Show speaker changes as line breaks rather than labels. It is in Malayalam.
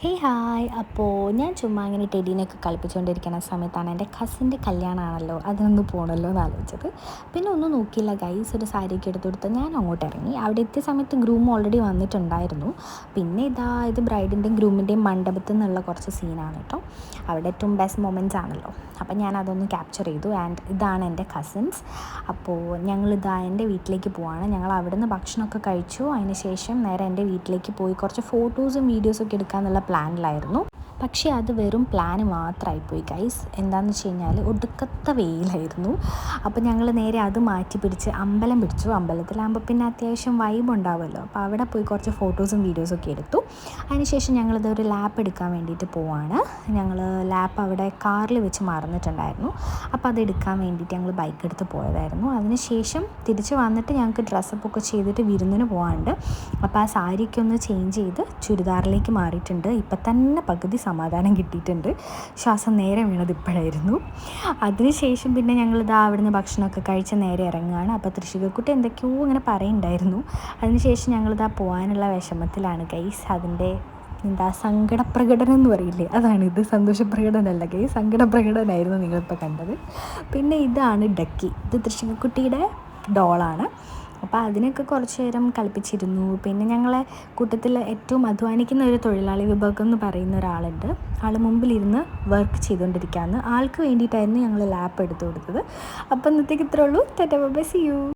Hey hi. അപ്പോൾ ഞാൻ ചുമ്മാ ഇങ്ങനെ ടെഡീനെയൊക്കെ കളിപ്പിച്ചുകൊണ്ടിരിക്കുന്ന സമയത്താണ് എൻ്റെ കസിൻ്റെ കല്യാണമാണല്ലോ, അതിനൊന്ന് പോകണമല്ലോ എന്ന് ആലോചിച്ചത്. പിന്നെ ഒന്നും നോക്കിയില്ല ഗൈസ്, ഒരു സാരിയൊക്കെ എടുത്ത് കൊടുത്ത് ഞാൻ അങ്ങോട്ട് ഇറങ്ങി. അവിടെ എത്തിയ സമയത്ത് ഗ്രൂം ഓൾറെഡി വന്നിട്ടുണ്ടായിരുന്നു. പിന്നെ ഇത് ബ്രൈഡിൻ്റെയും ഗ്രൂമിൻ്റെയും മണ്ഡപത്തിൽ നിന്നുള്ള കുറച്ച് സീനാണ് കേട്ടോ. അവിടെ ഏറ്റവും ബെസ്റ്റ് മൊമെൻറ്റ്സ് ആണല്ലോ. അപ്പം ഞാൻ അതൊന്ന് ക്യാപ്ചർ ചെയ്തു. ആൻഡ് ഇതാണ് എൻ്റെ കസിൻസ്. അപ്പോൾ ഞങ്ങളിതാ എൻ്റെ വീട്ടിലേക്ക് പോവാണ്. ഞങ്ങൾ അവിടെ നിന്ന് ഭക്ഷണമൊക്കെ കഴിച്ചു. അതിന് ശേഷം നേരെ എൻ്റെ വീട്ടിലേക്ക് പോയി കുറച്ച് ഫോട്ടോസും വീഡിയോസൊക്കെ എടുക്കാമെന്നുള്ള പ്ലാനിലായിരുന്നു. പക്ഷേ അത് വെറും പ്ലാന് മാത്രമായിപ്പോയി ഗൈസ്. എന്താണെന്ന് വെച്ച് കഴിഞ്ഞാൽ ഒടുക്കത്തെ വെയിലായിരുന്നു. അപ്പോൾ ഞങ്ങൾ നേരെ അത് മാറ്റി പിടിച്ച് അമ്പലം പിടിച്ചു. അമ്പലത്തിലാകുമ്പോൾ പിന്നെ അത്യാവശ്യം വൈബ് ഉണ്ടാവുമല്ലോ. അപ്പോൾ അവിടെ പോയി കുറച്ച് ഫോട്ടോസും വീഡിയോസൊക്കെ എടുത്തു. അതിനുശേഷം ഞങ്ങളിതൊരു ലാപ്പ് എടുക്കാൻ വേണ്ടിയിട്ട് പോവാണ്. ഞങ്ങൾ ലാപ്പ് അവിടെ കാറിൽ വെച്ച് മറന്നിട്ടുണ്ടായിരുന്നു. അപ്പോൾ അത് എടുക്കാൻ വേണ്ടിയിട്ട് ഞങ്ങൾ ബൈക്ക് എടുത്ത് പോയതായിരുന്നു. അതിനുശേഷം തിരിച്ച് വന്നിട്ട് ഞങ്ങൾക്ക് ഡ്രസ്സപ്പൊക്കെ ചെയ്തിട്ട് വിരുന്നിന് പോകാനുണ്ട്. അപ്പോൾ ആ സാരിയൊക്കെ ഒന്ന് ചേഞ്ച് ചെയ്ത് ചുരിദാറിലേക്ക് മാറിയിട്ടുണ്ട്. ഇപ്പം തന്നെ പകുതി സമാധാനം കിട്ടിയിട്ടുണ്ട്. ശ്വാസം നേരെ വീണത് ഇപ്പോഴായിരുന്നു. അതിനുശേഷം പിന്നെ ഞങ്ങളിതാ അവിടുന്ന് ഭക്ഷണമൊക്കെ കഴിച്ച് നേരെ ഇറങ്ങുകയാണ്. അപ്പോൾ തൃശ്ശൂർക്കുട്ടി എന്തൊക്കെയോ ഇങ്ങനെ പറയുന്നുണ്ടായിരുന്നു. അതിനുശേഷം ഞങ്ങളിതാ പോകാനുള്ള വിഷമത്തിലാണ് ഗൈസ്. അതിൻ്റെ സങ്കടപ്രകടനം എന്ന് പറയില്ലേ, അതാണിത്. സന്തോഷപ്രകടനമല്ല ഗൈസ്, സങ്കടപ്രകടനമായിരുന്നു നിങ്ങളിപ്പോൾ കണ്ടത്. പിന്നെ ഇതാണ് ഡക്കി. ഇത് തൃശ്ശൂർക്കുട്ടിയുടെ ഡോളാണ്. അപ്പോൾ അതിനൊക്കെ കുറച്ച് നേരം കളിപ്പിച്ചിരുന്നു. പിന്നെ ഞങ്ങളെ കൂട്ടത്തിൽ ഏറ്റവും അധ്വാനിക്കുന്ന ഒരു തൊഴിലാളി വിഭാഗം എന്ന് പറയുന്ന ഒരാളുണ്ട്. ആൾ മുമ്പിലിരുന്ന് വർക്ക് ചെയ്തുകൊണ്ടിരിക്കുകയാണ്. ആൾക്ക് വേണ്ടിയിട്ടായിരുന്നു ഞങ്ങൾ ലാപ്പ് എടുത്തു കൊടുത്തത്. അപ്പോൾ ഇന്നത്തേക്ക് ഇത്രേ ഉള്ളൂ. Tata bye bye, see U.